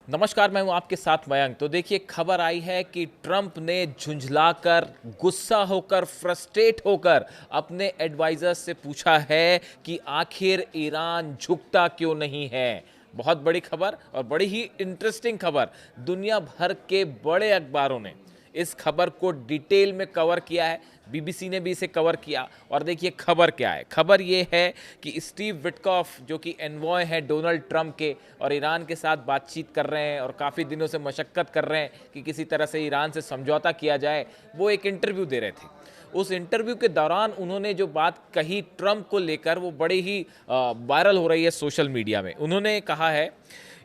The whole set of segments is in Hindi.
नमस्कार, मैं हूं आपके साथ मयंक। तो देखिए, खबर आई है कि ट्रंप ने झुंझलाकर, गुस्सा होकर, फ्रस्ट्रेट होकर अपने एडवाइजर्स से पूछा है कि आखिर ईरान झुकता क्यों नहीं है। बहुत बड़ी खबर और बड़ी ही इंटरेस्टिंग खबर। दुनिया भर के बड़े अखबारों ने इस खबर को डिटेल में कवर किया है। बीबीसी ने भी इसे कवर किया। और देखिए खबर क्या है। खबर ये है कि स्टीव विटकॉफ, जो कि एनवॉय है डोनाल्ड ट्रंप के, और ईरान के साथ बातचीत कर रहे हैं और काफ़ी दिनों से मशक्क़त कर रहे हैं कि किसी तरह से ईरान से समझौता किया जाए, वो एक इंटरव्यू दे रहे थे। उस इंटरव्यू के दौरान उन्होंने जो बात कही ट्रंप को लेकर, वो बड़ी ही वायरल हो रही है सोशल मीडिया में। उन्होंने कहा है,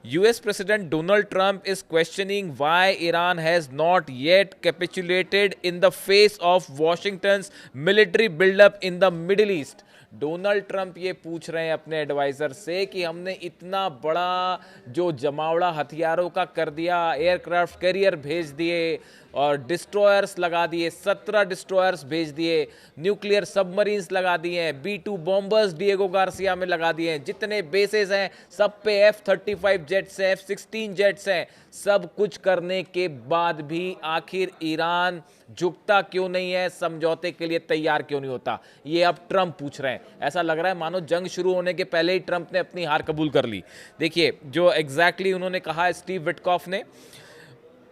US President Donald Trump is questioning why Iran has not yet capitulated in the face of Washington's military buildup in the Middle East. Donald Trump ये पूछ रहे हैं अपने एडवाइज़र से कि हमने इतना बड़ा जो जमावड़ा हथियारों का कर दिया, एयरक्राफ्ट कैरियर भेज दिए और डिस्ट्रॉयर्स लगा दिए, 17 डिस्ट्रॉयर्स भेज दिए, न्यूक्लियर सबमरीन्स लगा दिए, B2 बॉम्बर्स डिएगो गार्सिया में लगा दिए, जितने बेसेस हैं सब पे F-35 जेट्स हैं, F-16 जेट्स हैं। सब कुछ करने के बाद भी आखिर ईरान झुकता क्यों नहीं है, समझौते के लिए तैयार क्यों नहीं होता, ये अब ट्रंप पूछ रहे हैं। ऐसा लग रहा है मानो जंग शुरू होने के पहले ही ट्रंप ने अपनी हार कबूल कर ली। देखिए जो एग्जैक्टली उन्होंने कहा है स्टीव विटकॉफ ने,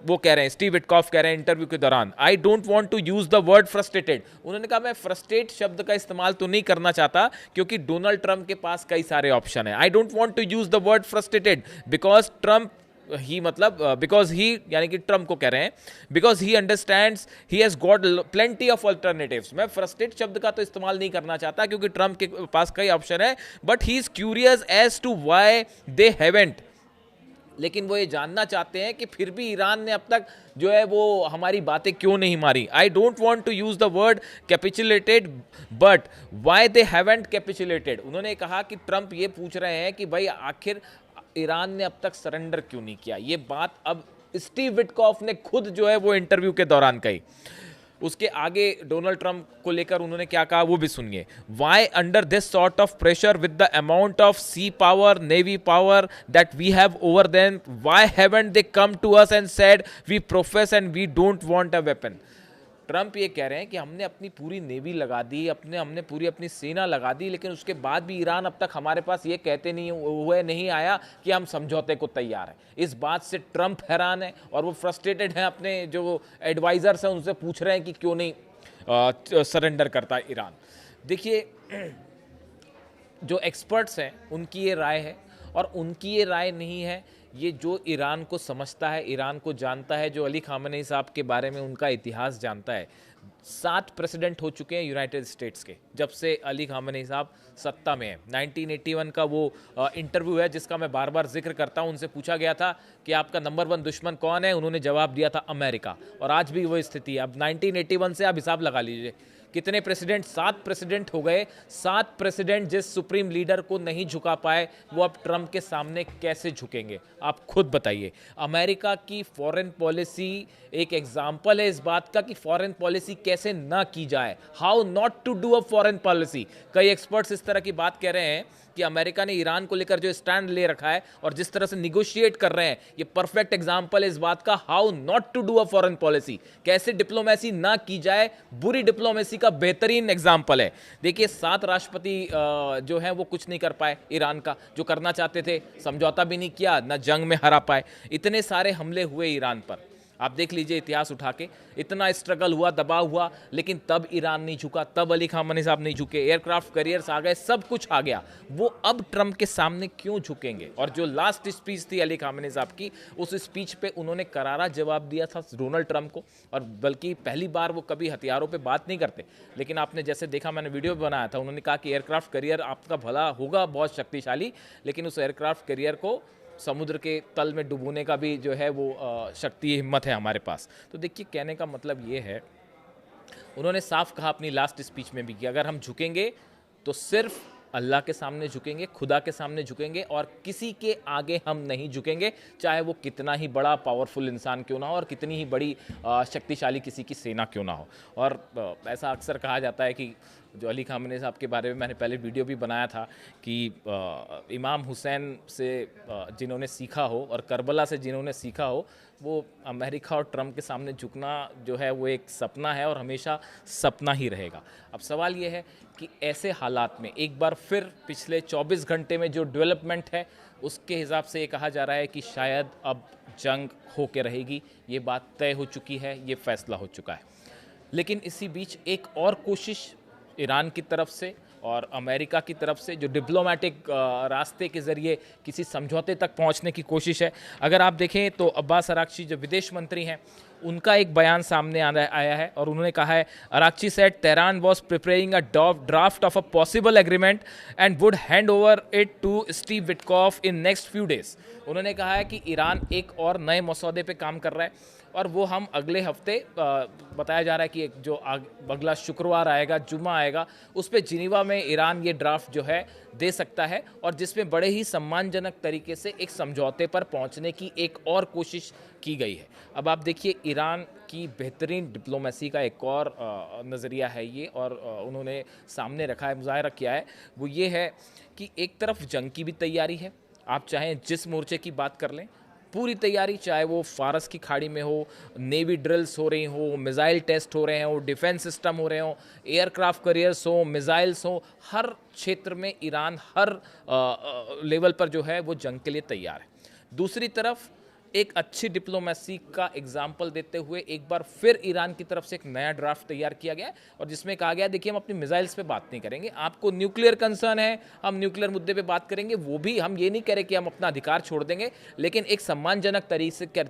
वो कह रहे हैं, स्टीव विटकॉफ कह रहे हैं इंटरव्यू के दौरान, I don't want to use the word frustrated. उन्होंने कहा मैं फ्रस्ट्रेट शब्द का इस्तेमाल तो नहीं करना चाहता क्योंकि डोनाल्ड ट्रंप के पास कई सारे ऑप्शन है। I don't want to use the word frustrated because Trump he, मतलब बिकॉज ही यानी कि ट्रंप को कह रहे हैं, because he understands he has got plenty of alternatives. मैं फ्रस्ट्रेट शब्द का तो इस्तेमाल नहीं करना चाहता क्योंकि ट्रंप के पास कई ऑप्शन है, but he is curious as to why they haven't. लेकिन वो ये जानना चाहते हैं कि फिर भी ईरान ने अब तक जो है वो हमारी बातें क्यों नहीं मारी। I don't want to use the word capitulated but why they haven't capitulated. उन्होंने कहा कि ट्रंप ये पूछ रहे हैं कि भाई आखिर ईरान ने अब तक सरेंडर क्यों नहीं किया। ये बात अब स्टीव विटकॉफ ने खुद जो है वो इंटरव्यू के दौरान कही। उसके आगे डोनाल्ड ट्रंप को लेकर उन्होंने क्या कहा वो भी सुनिए। Why under this sort of pressure with the amount of sea power, navy power that we have over them, why haven't they come to us and said we profess and we don't want a weapon. Trump ये कह रहे हैं कि हमने अपनी पूरी नेवी लगा दी, हमने पूरी अपनी सेना लगा दी, लेकिन उसके बाद भी ईरान अब तक हमारे पास ये कहते नहीं आया कि हम समझौते को तैयार हैं। इस बात से ट्रंप हैरान है और वो फ्रस्ट्रेटेड हैं। अपने जो एडवाइजर्स हैं उनसे पूछ रहे हैं कि क्यों नहीं सरेंडर करता ईरान। देखिए जो एक्सपर्ट्स हैं उनकी ये राय है, और उनकी ये राय नहीं है, ये जो ईरान को समझता है, ईरान को जानता है, जो अली खामेनेई साहब के बारे में उनका इतिहास जानता है। 7 प्रेसिडेंट हो चुके हैं यूनाइटेड स्टेट्स के जब से अली खामेनेई साहब सत्ता में है। 1981 का वो इंटरव्यू है जिसका मैं बार बार जिक्र करता हूँ। उनसे पूछा गया था कि आपका नंबर 1 दुश्मन कौन है, उन्होंने जवाब दिया था अमेरिका। और आज भी वो स्थिति है। अब 1981 से आप हिसाब लगा लीजिए कितने प्रेसिडेंट, 7 प्रेसिडेंट हो गए। 7 प्रेसिडेंट जिस सुप्रीम लीडर को नहीं झुका पाए, वो अब ट्रंप के सामने कैसे झुकेंगे, आप खुद बताइए। अमेरिका की फॉरेन पॉलिसी एक एग्जाम्पल है इस बात का कि फॉरेन पॉलिसी कैसे ना की जाए, how not to do a foreign policy. कई एक्सपर्ट्स इस तरह की बात कह रहे हैं कि अमेरिका ने ईरान को लेकर जो स्टैंड ले रखा है और जिस तरह से निगोशिएट कर रहे हैं, ये परफेक्ट एग्जांपल है इस बात का how not to do a foreign policy, कैसे डिप्लोमेसी ना की जाए, बुरी डिप्लोमेसी का बेहतरीन एग्जांपल है। देखिए 7 राष्ट्रपति जो है वो कुछ नहीं कर पाए ईरान का, जो करना चाहते थे, समझौता भी नहीं किया, ना जंग में हरा पाए। इतने सारे हमले हुए ईरान पर, आप देख लीजिए इतिहास उठा के, इतना स्ट्रगल हुआ, दबाव हुआ, लेकिन तब ईरान नहीं झुका, तब अली खामेनी साहब नहीं झुके, एयरक्राफ्ट कैरियर्स आ गए, सब कुछ आ गया। वो अब ट्रंप के सामने क्यों झुकेंगे। और जो लास्ट स्पीच थी अली खामेनी साहब की, उस स्पीच पे उन्होंने करारा जवाब दिया था डोनाल्ड ट्रंप को। और बल्कि पहली बार वो कभी हथियारों पे बात नहीं करते, लेकिन आपने जैसे देखा, मैंने वीडियो बनाया था, उन्होंने कहा कि एयरक्राफ्ट कैरियर आपका भला होगा बहुत शक्तिशाली, लेकिन उस एयरक्राफ्ट कैरियर को समुद्र के तल में डुबोने का भी जो है वो शक्ति, हिम्मत है हमारे पास। तो देखिए कहने का मतलब ये है, उन्होंने साफ कहा अपनी लास्ट स्पीच में भी कि अगर हम झुकेंगे तो सिर्फ अल्लाह के सामने झुकेंगे, खुदा के सामने झुकेंगे, और किसी के आगे हम नहीं झुकेंगे, चाहे वो कितना ही बड़ा पावरफुल इंसान क्यों ना हो और कितनी ही बड़ी शक्तिशाली किसी की सेना क्यों ना हो। और ऐसा अक्सर कहा जाता है कि जो अली खामनेई साहब के बारे में मैंने पहले वीडियो भी बनाया था कि इमाम हुसैन से जिन्होंने सीखा हो और करबला से जिन्होंने सीखा हो, वो अमेरिका और ट्रंप के सामने झुकना जो है वो एक सपना है और हमेशा सपना ही रहेगा। अब सवाल ये है कि ऐसे हालात में एक बार फिर पिछले 24 घंटे में जो डेवलपमेंट है उसके हिसाब से ये कहा जा रहा है कि शायद अब जंग हो के रहेगी। ये बात तय हो चुकी है, ये फैसला हो चुका है। लेकिन इसी बीच एक और कोशिश ईरान की तरफ से और अमेरिका की तरफ से जो डिप्लोमेटिक रास्ते के ज़रिए किसी समझौते तक पहुंचने की कोशिश है। अगर आप देखें तो अब्बास अराक्ची जो विदेश मंत्री हैं, उनका एक बयान सामने आया है और उन्होंने कहा है, Araghchi said Tehran was preparing a draft of a possible agreement and would hand over it to Steve Witkoff in next few days. उन्होंने कहा है कि ईरान एक और नए मसौदे पे काम कर रहा है और वो हम अगले हफ्ते बताया जा रहा है कि एक जो अगला शुक्रवार आएगा, जुम्मा आएगा, उस पे जिनीवा में ईरान ये ड्राफ्ट जो है दे सकता है और जिसमें बड़े ही सम्मानजनक तरीके से एक समझौते पर पहुंचने की एक और कोशिश की गई है। अब आप देखिए, ईरान की बेहतरीन डिप्लोमेसी का एक और नज़रिया है ये और उन्होंने सामने रखा है, मुज़ाहरा किया है, वो ये है कि एक तरफ जंग की भी तैयारी है। आप चाहें जिस मोर्चे की बात कर लें, पूरी तैयारी, चाहे वो फारस की खाड़ी में हो, नेवी ड्रिल्स हो रही हो, मिज़ाइल टेस्ट हो रहे हो, डिफेंस सिस्टम हो रहे हो, एयरक्राफ्ट करियर्स हो, मिज़ाइल्स हो, हर क्षेत्र में ईरान हर लेवल पर जो है वो जंग के लिए तैयार है। दूसरी तरफ एक अच्छी डिप्लोमेसी का एग्जाम्पल देते हुए एक बार फिर ईरान की तरफ से एक नया ड्राफ्ट तैयार किया गया और जिसमें कहा गया, देखिए हम अपनी मिसाइल्स पे बात नहीं करेंगे, आपको न्यूक्लियर कंसर्न है, हम न्यूक्लियर मुद्दे पे बात करेंगे, वो भी हम ये नहीं कह रहे कि हम अपना अधिकार छोड़ देंगे, लेकिन एक सम्मानजनक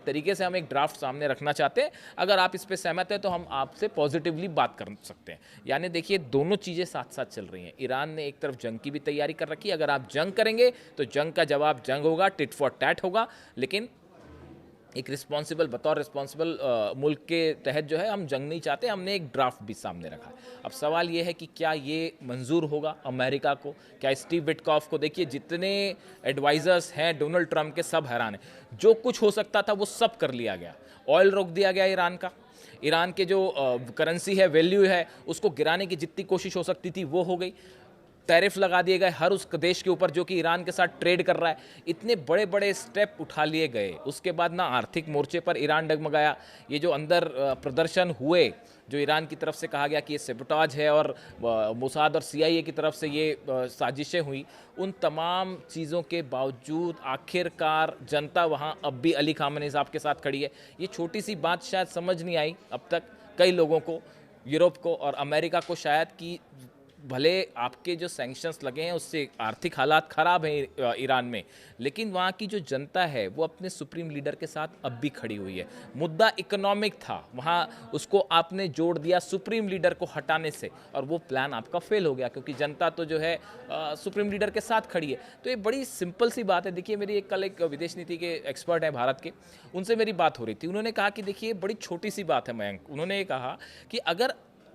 तरीके से हम एक ड्राफ्ट सामने रखना चाहते हैं। अगर आप इस पर सहमत हैं तो हम आपसे पॉजिटिवली बात कर सकते हैं। यानी देखिए, दोनों चीज़ें साथ साथ चल रही हैं। ईरान ने एक तरफ जंग की भी तैयारी कर रखी है, अगर आप जंग करेंगे तो जंग का जवाब जंग होगा, टिट फॉर टैट होगा, लेकिन एक रिस्पॉन्सिबल, बतौर रिस्पॉन्सिबल मुल्क के तहत जो है हम जंग नहीं चाहते, हमने एक ड्राफ्ट भी सामने रखा है। अब सवाल ये है कि क्या ये मंजूर होगा अमेरिका को, क्या स्टीव विटकॉफ को? देखिए, जितने एडवाइज़र्स हैं डोनाल्ड ट्रंप के, सब हैरान हैं। जो कुछ हो सकता था वो सब कर लिया गया। ऑयल रोक दिया गया ईरान का, ईरान के जो करेंसी है, वैल्यू है, उसको गिराने की जितनी कोशिश हो सकती थी वो हो गई। टैरिफ लगा दिए गए हर उस देश के ऊपर जो कि ईरान के साथ ट्रेड कर रहा है। इतने बड़े बड़े स्टेप उठा लिए गए, उसके बाद ना आर्थिक मोर्चे पर ईरान डगमगाया। ये जो अंदर प्रदर्शन हुए, जो ईरान की तरफ से कहा गया कि ये सेबोटाज है और मोसाद और CIA की तरफ से ये साजिशें हुई, उन तमाम चीज़ों के बावजूद आखिरकार जनता वहाँ अब भी अली खामनेई साहब के साथ खड़ी है। ये छोटी सी बात शायद समझ नहीं आई अब तक कई लोगों को, यूरोप को और अमेरिका को शायद, कि भले आपके जो सैंक्शंस लगे हैं उससे आर्थिक हालात ख़राब हैं ईरान में, लेकिन वहाँ की जो जनता है वो अपने सुप्रीम लीडर के साथ अब भी खड़ी हुई है। मुद्दा इकोनॉमिक था, वहाँ उसको आपने जोड़ दिया सुप्रीम लीडर को हटाने से और वो प्लान आपका फेल हो गया, क्योंकि जनता तो जो है सुप्रीम लीडर के साथ खड़ी है। तो ये बड़ी सिंपल सी बात है। देखिए, मेरी कल एक विदेश नीति के एक्सपर्ट हैं भारत के, उनसे मेरी बात हो रही थी। उन्होंने कहा कि देखिए, बड़ी छोटी सी बात है मयंक। उन्होंने ये कहा कि अगर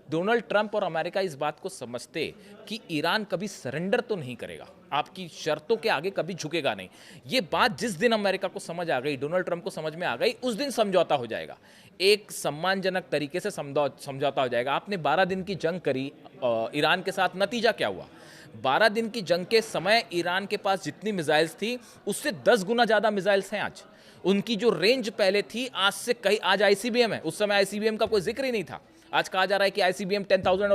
डोनाल्ड ट्रंप और अमेरिका इस बात को समझते कि ईरान कभी सरेंडर तो नहीं करेगा, आपकी शर्तों के आगे कभी झुकेगा नहीं, ये बात जिस दिन अमेरिका को समझ आ गई, डोनाल्ड ट्रंप को समझ में आ गई, उस दिन समझौता हो जाएगा, एक सम्मानजनक तरीके से समझौता हो जाएगा। आपने 12 दिन की जंग करी ईरान के साथ, नतीजा क्या हुआ? 12 दिन की जंग के समय ईरान के पास जितनी मिसाइल्स थी उससे 10 गुना ज़्यादा मिसाइल्स हैं आज। उनकी जो रेंज पहले थी आज से कई, आज ICBM है, उस समय ICBM का कोई जिक्र ही नहीं था। आज कहा जा रहा है कि ICBM 10,000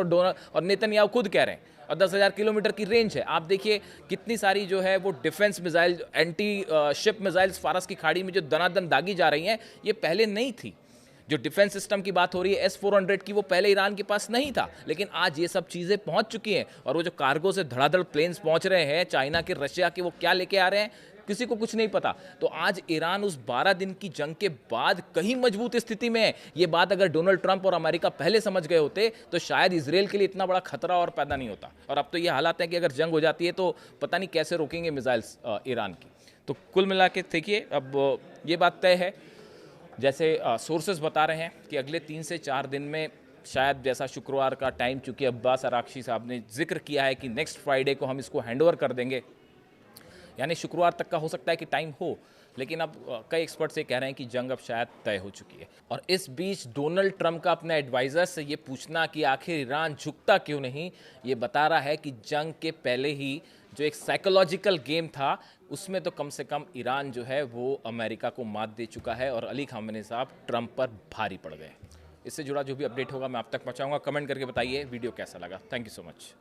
और नेतन्याहू खुद कह रहे हैं, और 10,000 किलोमीटर की रेंज है। आप देखिए कितनी सारी जो है वो defence missile, anti ship missiles फारस की खाड़ी में जो दनादन दागी जा रही हैं, ये पहले नहीं थी। जो डिफेंस सिस्टम की बात हो रही है S-400 की, वो पहले ईरान के पास नहीं था, लेकिन आज ये सब चीज़ें पहुंच चुकी हैं। और वो जो कार्गो से धड़ाधड़ प्लेन्स पहुंच रहे हैं चाइना के, रशिया के, वो क्या लेके आ रहे हैं किसी को कुछ नहीं पता। तो आज ईरान उस 12 दिन की जंग के बाद कहीं मजबूत स्थिति में है। ये बात अगर डोनाल्ड ट्रंप और अमेरिका पहले समझ गए होते तो शायद इजराइल के लिए इतना बड़ा खतरा और पैदा नहीं होता। और अब तो ये हालात है कि अगर जंग हो जाती है तो पता नहीं कैसे रोकेंगे मिसाइल्स ईरान की। तो कुल मिला के देखिए, अब ये बात तय है, जैसे सोर्सेज बता रहे हैं कि अगले 3 से 4 दिन में शायद, जैसा शुक्रवार का टाइम, चूँकि अब्बास अराक्ची साहब ने जिक्र किया है कि नेक्स्ट फ्राइडे को हम इसको हैंडओवर कर देंगे, यानी शुक्रवार तक का हो सकता है कि टाइम हो, लेकिन अब कई एक्सपर्ट्स ये कह रहे हैं कि जंग अब शायद तय हो चुकी है। और इस बीच डोनाल्ड ट्रंप का अपने एडवाइज़र से ये पूछना कि आखिर ईरान झुकता क्यों नहीं, ये बता रहा है कि जंग के पहले ही जो एक साइकोलॉजिकल गेम था उसमें तो कम से कम ईरान जो है वो अमेरिका को मात दे चुका है और अली खामेनी साहब ट्रंप पर भारी पड़ गए। इससे जुड़ा जो भी अपडेट होगा मैं आप तक पहुंचाऊंगा। कमेंट करके बताइए वीडियो कैसा लगा। Thank you so much.